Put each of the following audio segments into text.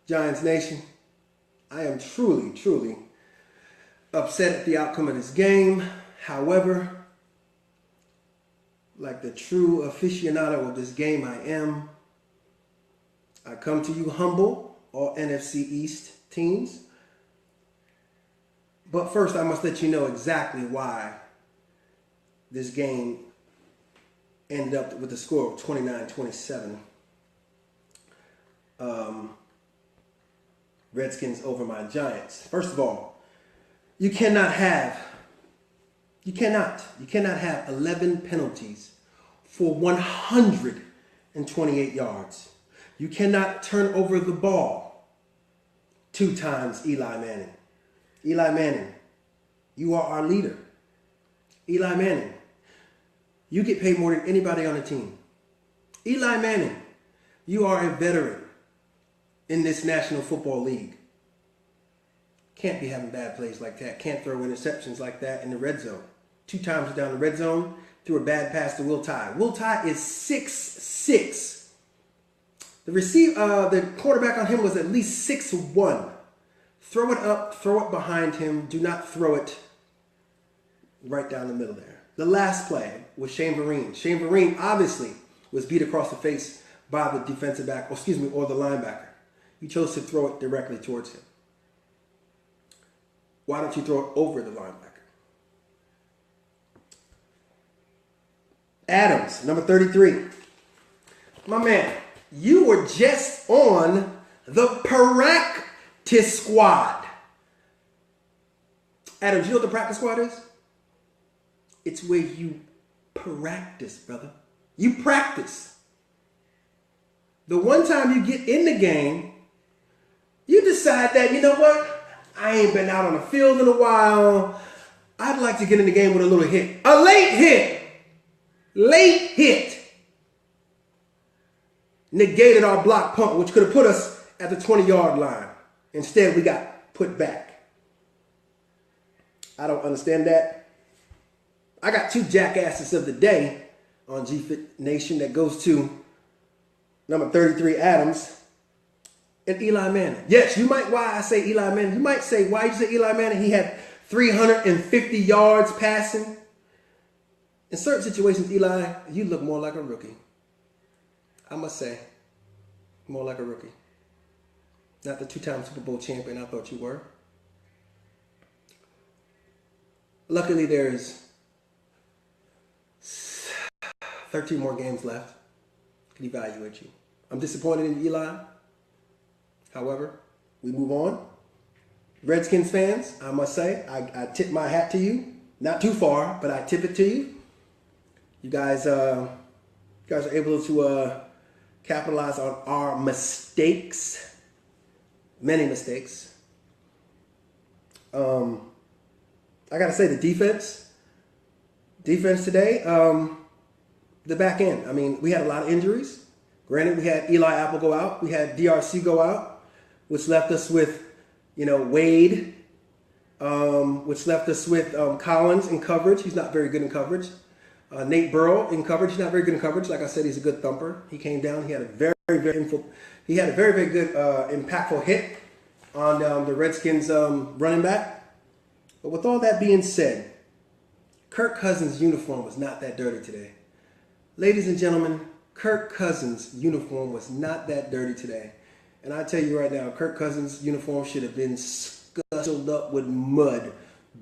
Giants Nation, I am truly, truly upset at the outcome of this game. However, like the true aficionado of this game I am, I come to you humble, all NFC East teams. But first, I must let you know exactly why this game ended up with a score of 29-27. Redskins over my Giants. First of all, you cannot have 11 penalties for 128 yards. You cannot turn over the ball 2 times, Eli Manning. Eli Manning, you are our leader. Eli Manning, you get paid more than anybody on the team. Eli Manning, you are a veteran in this National Football League. Can't be having bad plays like that. Can't throw interceptions like that in the red zone. 2 times down the red zone, threw a bad pass to Will Tye. Will Tye is 6'6". The quarterback on him was at least 6'1". Throw it up, throw it behind him. Do not throw it right down the middle there. The last play was Shane Vereen. Shane Vereen obviously was beat across the face by the defensive back, or the linebacker. You chose to throw it directly towards him. Why don't you throw it over the linebacker? Adams, number 33. My man, you were just on the practice squad. Adams, you know what the practice squad is? It's where you practice, brother. You practice. The one time you get in the game, you decide that, you know what? I ain't been out on the field in a while. I'd like to get in the game with a little hit. A late hit. Late hit. Negated our block punt, which could have put us at the 20-yard line. Instead, we got put back. I don't understand that. I got 2 jackasses of the day on GFIT Nation that goes to number 33, Adams, and Eli Manning. Yes, you might, why I say Eli Manning, you might say, why you say Eli Manning? He had 350 yards passing. In certain situations, Eli, you look more like a rookie. I must say, more like a rookie. Not the 2-time Super Bowl champion I thought you were. Luckily, there's 13 more games left. Can evaluate you. I'm disappointed in Eli. However, we move on. Redskins fans, I must say, I tip my hat to you. Not too far, but I tip it to you. You guys are able to capitalize on our mistakes. Many mistakes. I got to say, the defense today, the back end. I mean, we had a lot of injuries. Granted, we had Eli Apple go out. We had DRC go out, which left us with, Wade, which left us with Collins in coverage. He's not very good in coverage. Nate Burrow in coverage. He's not very good in coverage. Like I said, he's a good thumper. He came down. He had a very good impactful hit on the Redskins running back. But with all that being said, Kirk Cousins' uniform was not that dirty today. Ladies and gentlemen, Kirk Cousins' uniform was not that dirty today. And I tell you right now, Kirk Cousins' uniform should have been scuffled up with mud,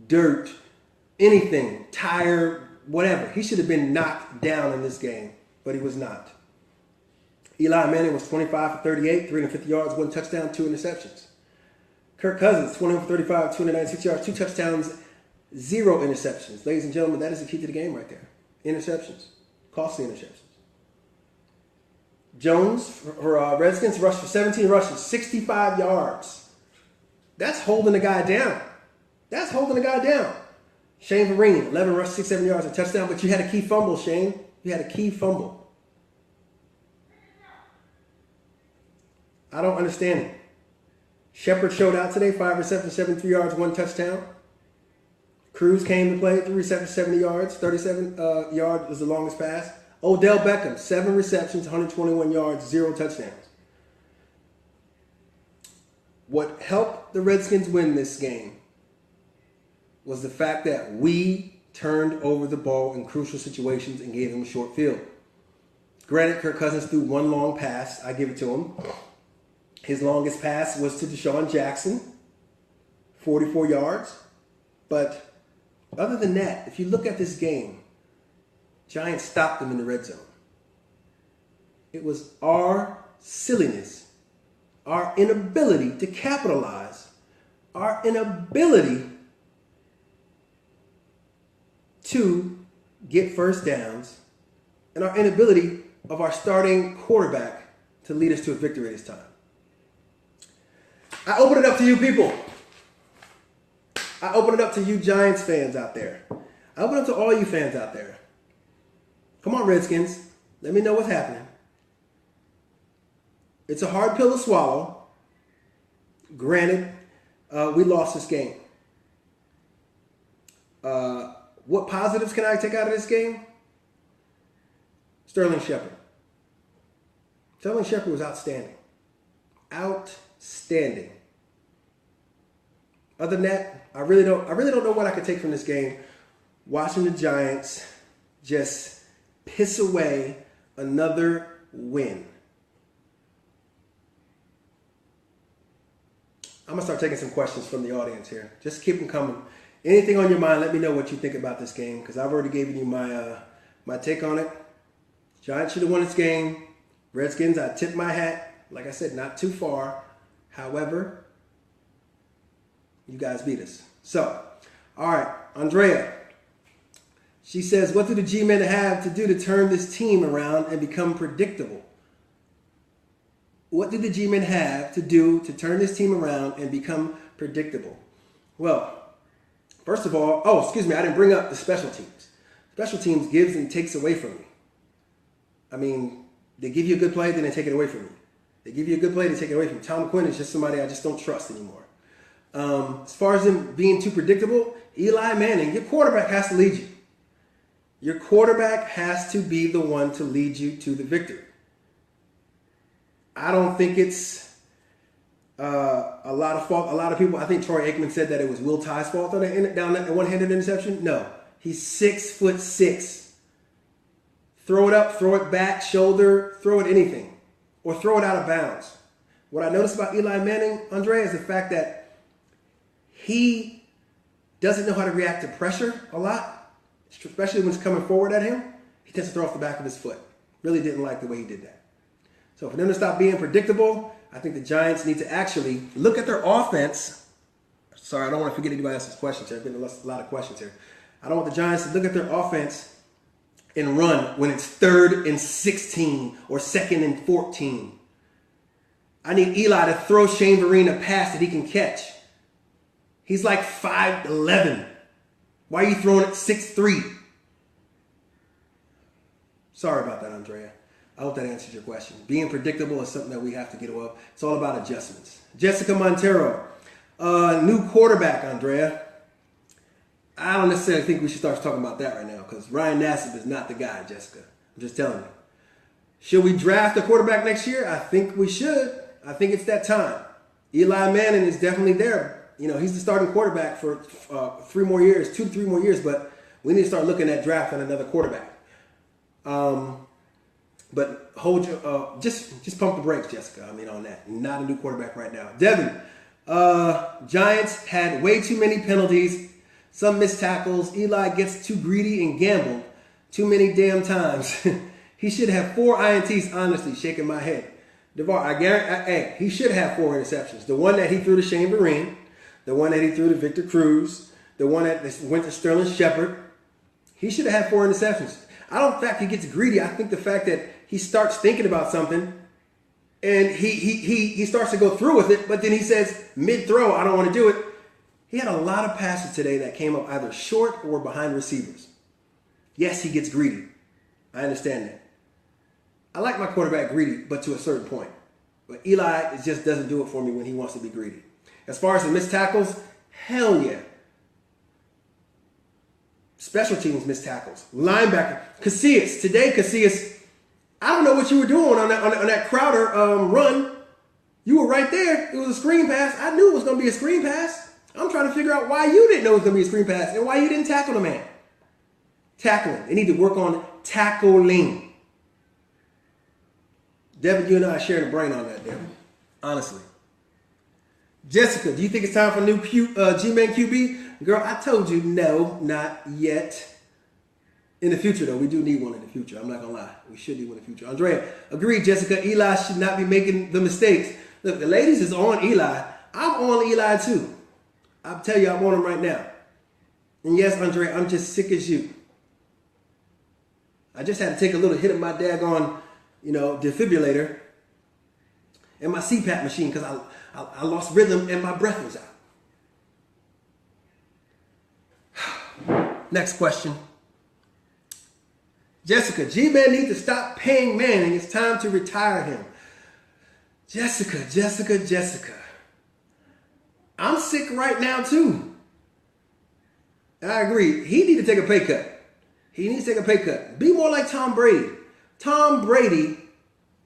dirt, anything, tire, whatever. He should have been knocked down in this game, but he was not. Eli Manning was 25 for 38, 350 yards, 1 touchdown, 2 interceptions. Kirk Cousins, 21 for 35, 296 yards, 2 touchdowns, 0 interceptions. Ladies and gentlemen, that is the key to the game right there. Interceptions. Costly interceptions. Jones for Redskins rushed for 17 rushes, 65 yards. That's holding the guy down. Shane Vereen, 11 rushes, 67 yards, a touchdown, but you had a key fumble, Shane. You had a key fumble. I don't understand it. Shepard showed out today, 5 receptions, 73 yards, 1 touchdown. Cruz came to play, 3 receptions, 70 yards, 37 yards was the longest pass. Odell Beckham, 7 receptions, 121 yards, 0 touchdowns. What helped the Redskins win this game was the fact that we turned over the ball in crucial situations and gave them a short field. Granted, Kirk Cousins threw one long pass. I give it to him. His longest pass was to Deshaun Jackson, 44 yards. But other than that, if you look at this game, Giants stopped them in the red zone. It was our silliness, our inability to capitalize, our inability to get first downs, and our inability of our starting quarterback to lead us to a victory this time. I open it up to you people. I open it up to you Giants fans out there. I open it up to all you fans out there. Come on, Redskins. Let me know what's happening. It's a hard pill to swallow. Granted, we lost this game. What positives can I take out of this game? Sterling Shepard. Sterling Shepard was outstanding. Outstanding. Other than that, I really don't know what I could take from this game. Watching the Giants just piss away another win. I'm going to start taking some questions from the audience here. Just keep them coming. Anything on your mind, let me know what you think about this game, because I've already given you my take on it. Giants should have won this game. Redskins, I tip my hat. Like I said, not too far. However, you guys beat us. So, all right, Andrea. She says, what do the GMEN have to do to turn this team around and become predictable? What do the GMEN have to do to turn this team around and become predictable? Well, first of all, I didn't bring up the special teams. Special teams gives and takes away from you. I mean, they give you a good play, then they take it away from you. They give you a good play, they take it away from you. Tom Quinn is just somebody I just don't trust anymore. As far as him being too predictable, Eli Manning, your quarterback has to lead you. Your quarterback has to be the one to lead you to the victory. I don't think it's a lot of fault. A lot of people, I think Troy Aikman said that it was Will Ty's fault on that one-handed interception. No, he's 6'6". Throw it up, throw it back, shoulder, throw it anything, or throw it out of bounds. What I noticed about Eli Manning, Andre, is the fact that he doesn't know how to react to pressure a lot, especially when it's coming forward at him. He tends to throw off the back of his foot. Really didn't like the way he did that. So for them to stop being predictable, I think the Giants need to actually look at their offense. Sorry, I don't want to forget anybody else's questions here. There's been a lot of questions here. I don't want the Giants to look at their offense and run when it's 3rd and 16 or 2nd and 14. I need Eli to throw Shane Vereen a pass that he can catch. He's like 5'11". Why are you throwing it 6'3"? Sorry about that, Andrea. I hope that answers your question. Being predictable is something that we have to get away. It's all about adjustments. Jessica Montero, new quarterback, Andrea. I don't necessarily think we should start talking about that right now because Ryan Nassib is not the guy, Jessica. I'm just telling you. Should we draft a quarterback next year? I think we should. I think it's that time. Eli Manning is definitely there. You know, he's the starting quarterback for 3 more years, 2 to 3 more years, but we need to start looking at drafting another quarterback. But hold your, just pump the brakes, Jessica. I mean, on that. Not a new quarterback right now. Devin, Giants had way too many penalties, some missed tackles. Eli gets too greedy and gambled too many damn times. He should have 4 INTs, honestly, shaking my head. DeVar, I guarantee, he should have 4 interceptions. The one that he threw to Shane Vereen, the one that he threw to Victor Cruz, the one that went to Sterling Shepard. He should have had 4 interceptions. I don't think he gets greedy. I think the fact that he starts thinking about something and he starts to go through with it, but then he says mid-throw, I don't want to do it. He had a lot of passes today that came up either short or behind receivers. Yes, he gets greedy. I understand that. I like my quarterback greedy, but to a certain point. But Eli just doesn't do it for me when he wants to be greedy. As far as the missed tackles, hell yeah. Special teams missed tackles. Linebacker. Casillas. Today, Casillas, I don't know what you were doing on that Crowder run. You were right there. It was a screen pass. I knew it was going to be a screen pass. I'm trying to figure out why you didn't know it was going to be a screen pass and why you didn't tackle the man. Tackling. They need to work on tackling. Devin, you and I share the brain on that, Devin. Honestly. Jessica, do you think it's time for a new GMEN QB? Girl, I told you no, not yet. In the future, though, we do need one in the future. I'm not going to lie. We should need one in the future. Andrea, agreed, Jessica. Eli should not be making the mistakes. Look, the ladies is on Eli. I'm on Eli, too. I'll tell you, I'm on him right now. And yes, Andrea, I'm just sick as you. I just had to take a little hit of my daggone, defibrillator and my CPAP machine because I lost rhythm and my breath was out. Next question. Jessica, G-Man needs to stop paying Manning. It's time to retire him. Jessica. I'm sick right now, too. I agree. He needs to take a pay cut. Be more like Tom Brady. Tom Brady,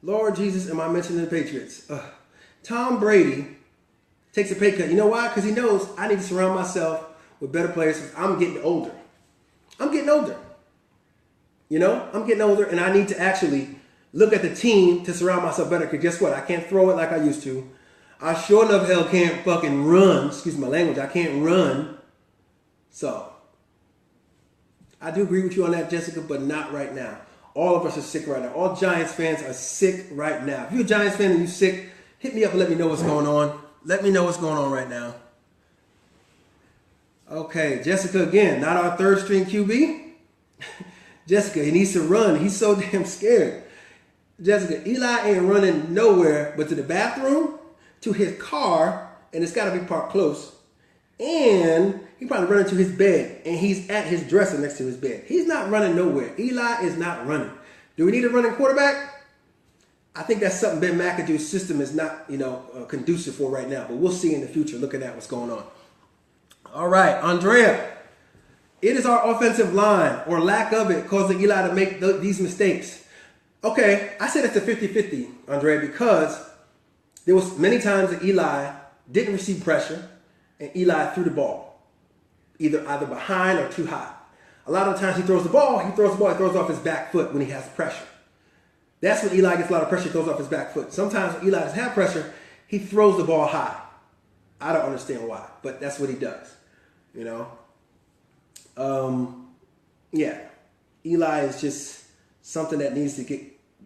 Lord Jesus, am I mentioning the Patriots? Tom Brady takes a pay cut. You know why? Because he knows I need to surround myself with better players. I'm getting older. I'm getting older, and I need to actually look at the team to surround myself better. Because guess what? I can't throw it like I used to. I sure enough hell can't fucking run. Excuse my language. I can't run. So, I do agree with you on that, Jessica, but not right now. All of us are sick right now. All Giants fans are sick right now. If you're a Giants fan and you're sick, hit me up and let me know what's going on. Let me know what's going on right now. Okay, Jessica again, not our third string QB. Jessica, he needs to run. He's so damn scared. Jessica, Eli ain't running nowhere but to the bathroom, to his car, and it's got to be parked close. And he probably running to his bed, and he's at his dresser next to his bed. He's not running nowhere. Eli is not running. Do we need a running quarterback? I think that's something Ben McAdoo's system is not, conducive for right now. But we'll see in the future, looking at what's going on. All right, Andrea. It is our offensive line, or lack of it, causing Eli to make these mistakes. Okay, I said it's a 50-50, Andrea, because there was many times that Eli didn't receive pressure, and Eli threw the ball, either behind or too high. A lot of times he throws off his back foot when he has pressure. That's when Eli gets a lot of pressure, he throws off his back foot. Sometimes when Eli doesn't have pressure, he throws the ball high. I don't understand why, but that's what he does, Yeah, Eli is just something that needs to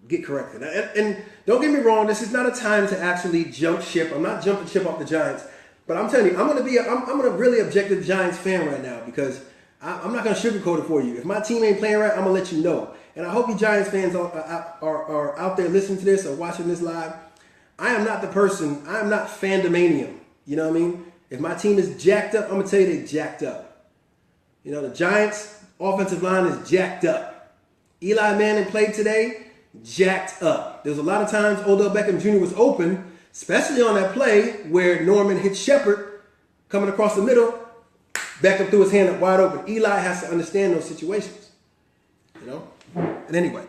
get corrected. And don't get me wrong, this is not a time to actually jump ship. I'm not jumping ship off the Giants. But I'm telling you, I'm going to really objective Giants fan right now because I'm not going to sugarcoat it for you. If my team ain't playing right, I'm going to let you know. And I hope you Giants fans are out there listening to this or watching this live. I am not the person. I am not fandemanium. You know what I mean? If my team is jacked up, I'm going to tell you they jacked up. The Giants' offensive line is jacked up. Eli Manning played today, jacked up. There was a lot of times Odell Beckham Jr. was open, especially on that play where Norman hit Shepard coming across the middle. Beckham threw his hand up wide open. Eli has to understand those situations. And anyway.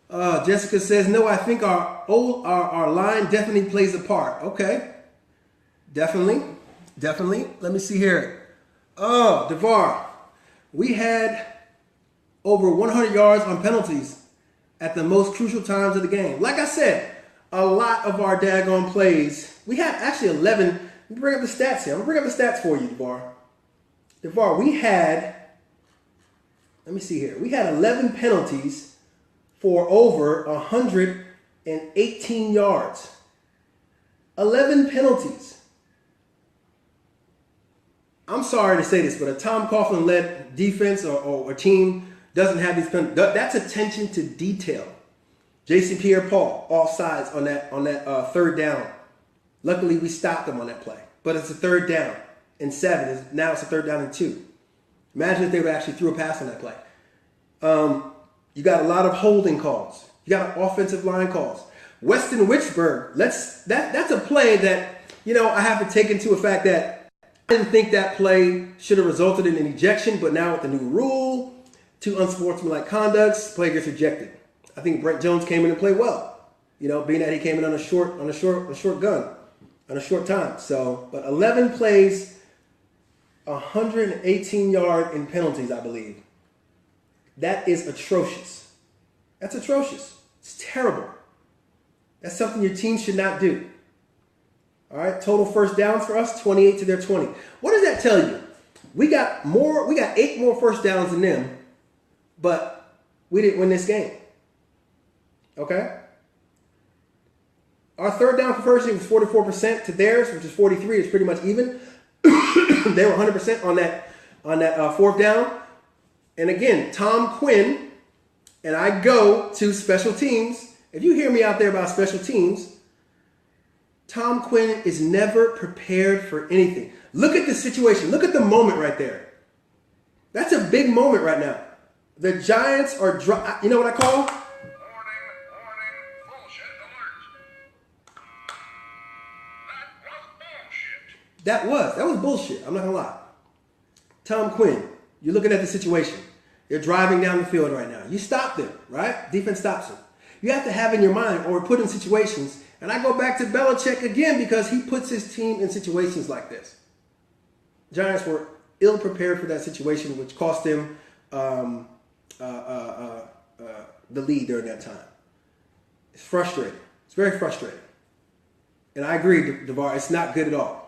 Jessica says, no, I think our line definitely plays a part. Okay. Definitely. Let me see here. Oh, DeVar. We had over 100 yards on penalties at the most crucial times of the game. Like I said, a lot of our daggone plays. We had actually 11. Let me bring up the stats here. I'm going to bring up the stats for you, DeVar. DeVar, we had 11 penalties for over 118 yards. 11 penalties. I'm sorry to say this, but a Tom Coughlin-led defense or team doesn't have these penalties. That's attention to detail. Jason Pierre-Paul, offsides on that third down. Luckily, we stopped them on that play. But it's a third down and 7. Now it's a third down and 2. Imagine if they would actually threw a pass on that play. You got a lot of holding calls. You got offensive line calls. Weston Witzberg, that's a play that, I have to take into effect that I didn't think that play should have resulted in an ejection, but now with the new rule, 2 unsportsmanlike conducts, play gets rejected. I think Brent Jones came in and played well. being that he came in on a short time. So, but 11 plays, 118 yards in penalties, I believe. That is atrocious. That's atrocious. It's terrible. That's something your team should not do. All right, total first downs for us, 28 to their 20. What does that tell you? We got 8 more first downs than them, but we didn't win this game. Okay? Our third down conversion was 44% to theirs, which is 43. It's pretty much even. They were 100% on that fourth down. And again, Tom Quinn, and I go to special teams. If you hear me out there about special teams, Tom Quinn is never prepared for anything. Look at the situation. Look at the moment right there. That's a big moment right now. The Giants are, you know what I call? Warning, bullshit alert. That was bullshit. I'm not gonna lie. Tom Quinn, you're looking at the situation. They're driving down the field right now. You stop them, right? Defense stops them. You have to have in your mind, or put in situations, and I go back to Belichick again because he puts his team in situations like this. Giants were ill prepared for that situation, which cost them the lead during that time. It's frustrating. It's very frustrating. And I agree, DeVar, it's not good at all.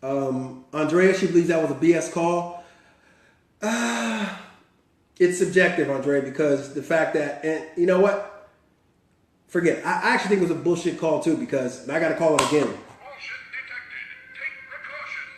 Andrea, she believes that was a BS call. It's subjective, Andrea, because the fact that, and you know what? Forget it. I actually think it was a bullshit call too, because, and I got to call it again. Bullshit detected. Take precautions.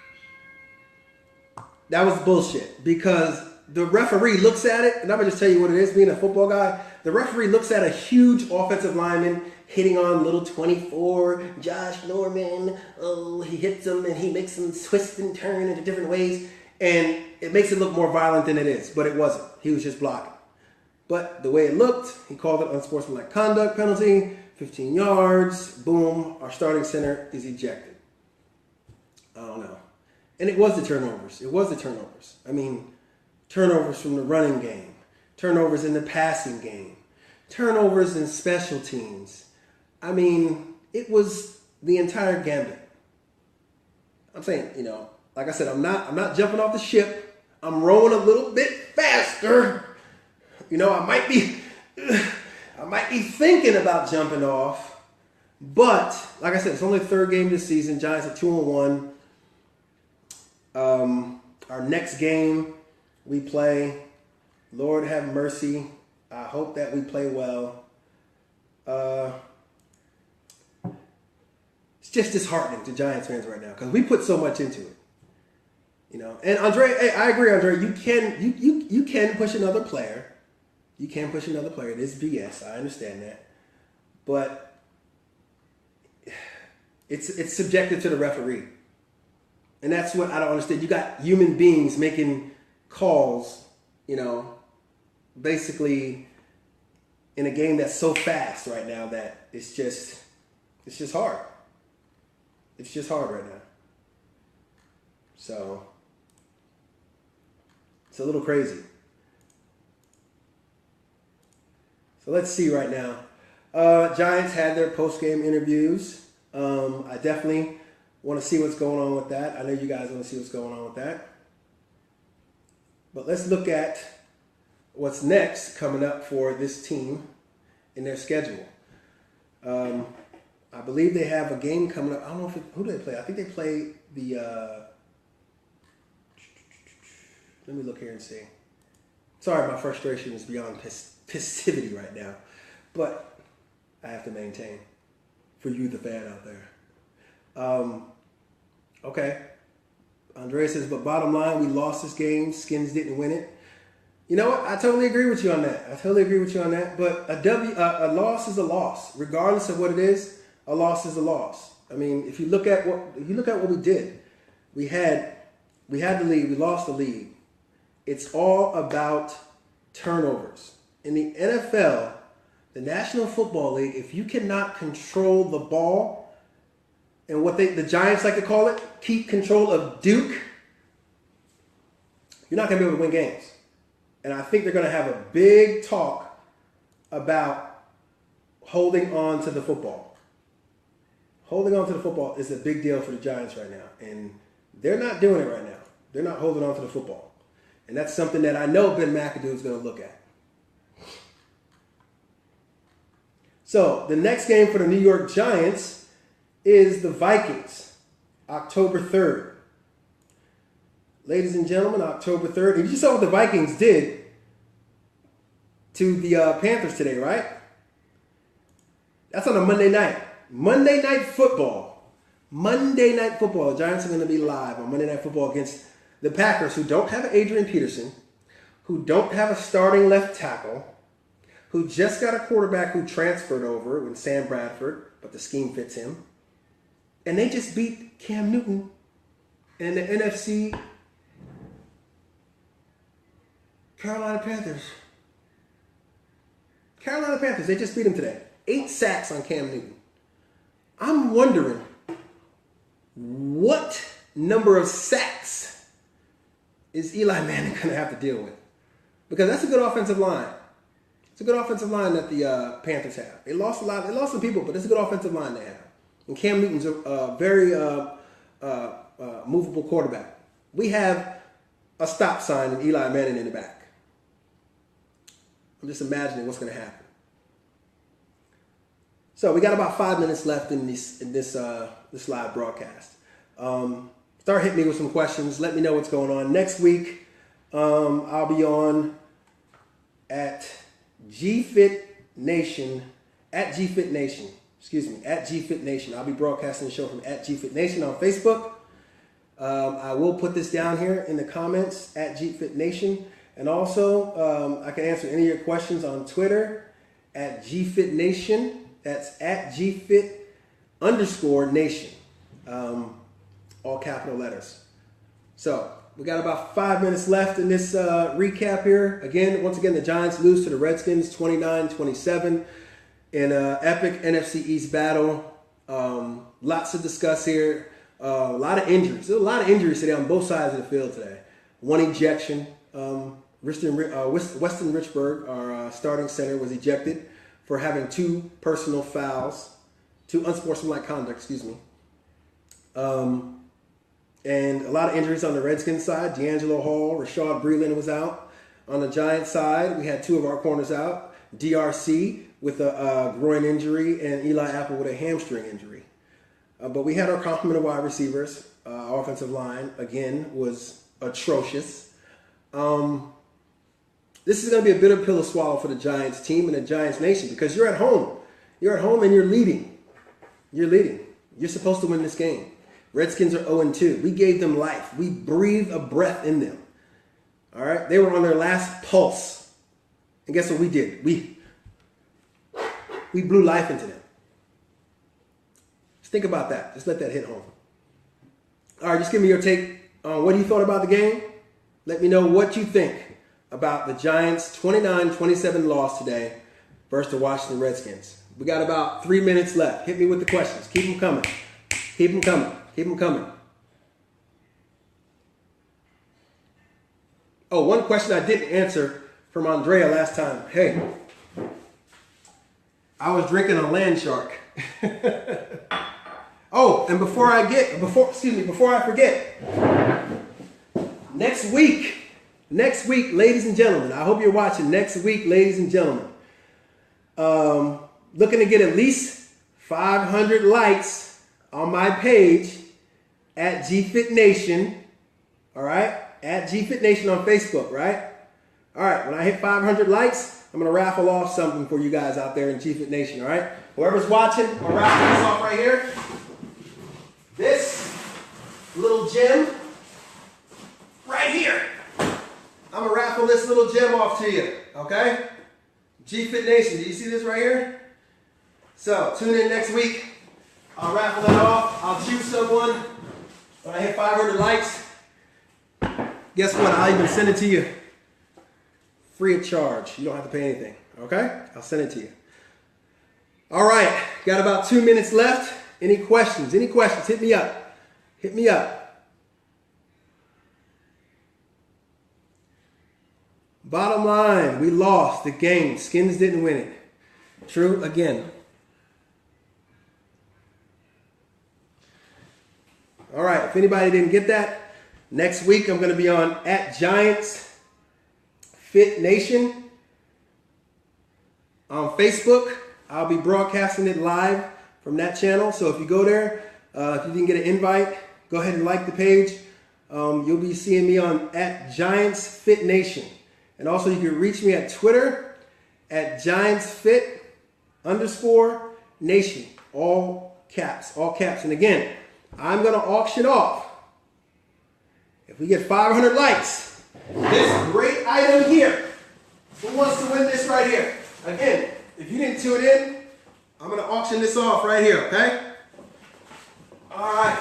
That was bullshit, because the referee looks at it, and I'm going to just tell you what it is, being a football guy. The referee looks at a huge offensive lineman hitting on little 24, Josh Norman. Oh, he hits him and he makes him twist and turn into different ways. And it makes it look more violent than it is, but it wasn't. He was just blocking. But the way it looked, he called it unsportsmanlike conduct penalty, 15 yards, boom, our starting center is ejected. I don't know. And it was the turnovers. I mean, turnovers from the running game, turnovers in the passing game, turnovers in special teams. I mean, it was the entire gambit. I'm saying, like I said, I'm not jumping off the ship. I'm rowing a little bit faster. I might be thinking about jumping off, but like I said, it's only the third game this season. Giants are 2-1. Our next game we play, Lord have mercy. I hope that we play well. It's just disheartening to Giants fans right now because we put so much into it. And Andre, hey, I agree, Andre. You can push another player. You can push another player. It is BS. I understand that, but it's subjective to the referee, and that's what I don't understand. You got human beings making calls, basically in a game that's so fast right now that it's just hard. It's just hard right now. So it's a little crazy. So let's see right now. Giants had their post-game interviews. I definitely want to see what's going on with that. I know you guys want to see what's going on with that. But let's look at what's next coming up for this team in their schedule. I believe they have a game coming up. I don't know who do they play. I think they play the... let me look here and see. Sorry, my frustration is beyond passivity right now. But I have to maintain for you, the fan out there. Okay. Andrea says, but bottom line, we lost this game. Skins didn't win it. You know what? I totally agree with you on that. But a loss is a loss, regardless of what it is. A loss is a loss. I mean, if you look at what we did, we had the lead. We lost the lead. It's all about turnovers. In the NFL, the National Football League, if you cannot control the ball, and what the Giants like to call it, keep control of Duke, you're not going to be able to win games. And I think they're going to have a big talk about holding on to the football. Holding on to the football is a big deal for the Giants right now. And they're not doing it right now. They're not holding on to the football. And that's something that I know Ben McAdoo is going to look at. So the next game for the New York Giants is the Vikings, October 3rd. Ladies and gentlemen, October 3rd. And you saw what the Vikings did to the Panthers today, right? That's on a Monday night. Monday Night Football. Monday Night Football. The Giants are going to be live on Monday Night Football against the Packers, who don't have Adrian Peterson, who don't have a starting left tackle, who just got a quarterback who transferred over with Sam Bradford, but the scheme fits him. And they just beat Cam Newton and the NFC Carolina Panthers. Carolina Panthers, they just beat him today. 8 sacks on Cam Newton. I'm wondering what number of sacks is Eli Manning going to have to deal with? Because that's a good offensive line. It's a good offensive line that the Panthers have. They lost a lot. They lost some people, but it's a good offensive line they have. And Cam Newton's a very movable quarterback. We have a stop sign and Eli Manning in the back. I'm just imagining what's going to happen. So we got about 5 minutes left in this live broadcast. Start hitting me with some questions. Let me know what's going on. Next week, I'll be on at GFIT Nation, at GFIT Nation. I'll be broadcasting the show from at GFIT Nation on Facebook. I will put this down here in the comments at GFIT Nation. And also, I can answer any of your questions on Twitter at GFIT Nation. That's at GFIT_Nation. All capital letters. So we got about 5 minutes left in this recap here. Once again, the Giants lose to the Redskins 29-27 in an epic NFC East battle. Lots to discuss here. A lot of injuries. There's a lot of injuries today on both sides of the field today. One ejection. Weston Richburg, our starting center, was ejected for having 2 personal fouls, 2 unsportsmanlike conduct, and a lot of injuries on the Redskins side. D'Angelo Hall, Rashad Breeland was out. On the Giants side, we had 2 of our corners out. DRC with a groin injury and Eli Apple with a hamstring injury. But we had our complement of wide receivers. Our offensive line, again, was atrocious. This is going to be a bitter pill to swallow for the Giants team and the Giants nation because you're at home. You're at home and you're leading. You're supposed to win this game. Redskins are 0-2. We gave them life. We breathed a breath in them. All right? They were on their last pulse. And guess what we did? We blew life into them. Just think about that. Just let that hit home. All right, just give me your take on what you thought about the game. Let me know what you think about the Giants' 29-27 loss today versus the Washington Redskins. We got about 3 minutes left. Hit me with the questions. Keep them coming. Oh, one question I didn't answer from Andrea last time. Hey, I was drinking a land shark. Oh, and before I forget, next week, ladies and gentlemen, I hope you're watching. Next week, ladies and gentlemen, looking to get at least 500 likes on my page at GFIT Nation. All right, at GFIT Nation on Facebook. Right. All right. When I hit 500 likes, I'm gonna raffle off something for you guys out there in GFIT Nation. All right. Whoever's watching, I'm gonna raffle this off right here. This little gem right here. I'm going to raffle this little gem off to you, okay? GFIT Nation, do you see this right here? So, tune in next week. I'll raffle it off. I'll choose someone. When I hit 500 likes, guess what? I'll even send it to you free of charge. You don't have to pay anything, okay? I'll send it to you. All right, got about 2 minutes left. Any questions? Hit me up. Bottom line, we lost the game. Skins didn't win it. True again. All right, if anybody didn't get that, next week I'm going to be on @GFIT Nation on Facebook. I'll be broadcasting it live from that channel. So if you go there, if you didn't get an invite, go ahead and like the page. You'll be seeing me on @GiantsFit Nation. And also you can reach me at Twitter @GiantsFit_Nation. All caps, all caps. And again, I'm going to auction off, if we get 500 likes, this great item here. Who wants to win this right here? Again, if you didn't tune in, I'm going to auction this off right here, okay? All right.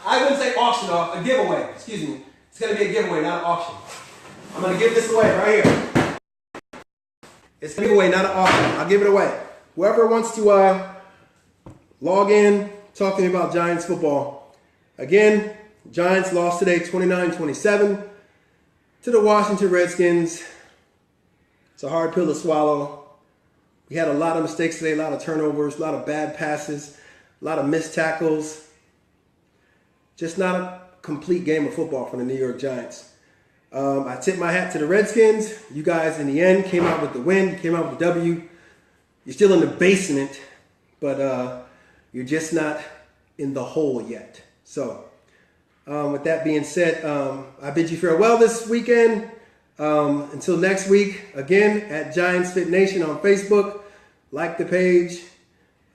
I wouldn't say auction off, a giveaway. Excuse me. It's going to be a giveaway, not an auction. I'm going to give this away right here. It's a giveaway, not an auction. I'll give it away. Whoever wants to log in, talk to me about Giants football. Again, Giants lost today 29-27 to the Washington Redskins. It's a hard pill to swallow. We had a lot of mistakes today, a lot of turnovers, a lot of bad passes, a lot of missed tackles. Just not a complete game of football for the New York Giants. I tip my hat to the Redskins. You guys, in the end, came out with the win, came out with the W. You're still in the basement, but you're just not in the hole yet. So, with that being said, I bid you farewell this weekend. Until next week, again, @GiantsFit Nation on Facebook. Like the page.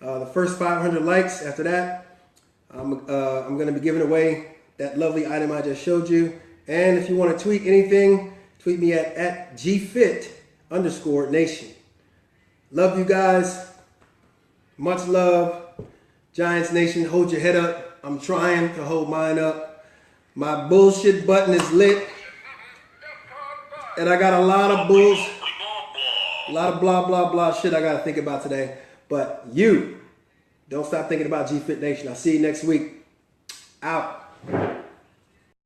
The first 500 likes. After that, I'm going to be giving away that lovely item I just showed you. And if you want to tweet anything, tweet me at @GFIT_Nation. Love you guys. Much love. Giants Nation, hold your head up. I'm trying to hold mine up. My bullshit button is lit. And I got a lot of a lot of blah, blah, blah shit I got to think about today. But you, don't stop thinking about GFIT Nation. I'll see you next week. Out.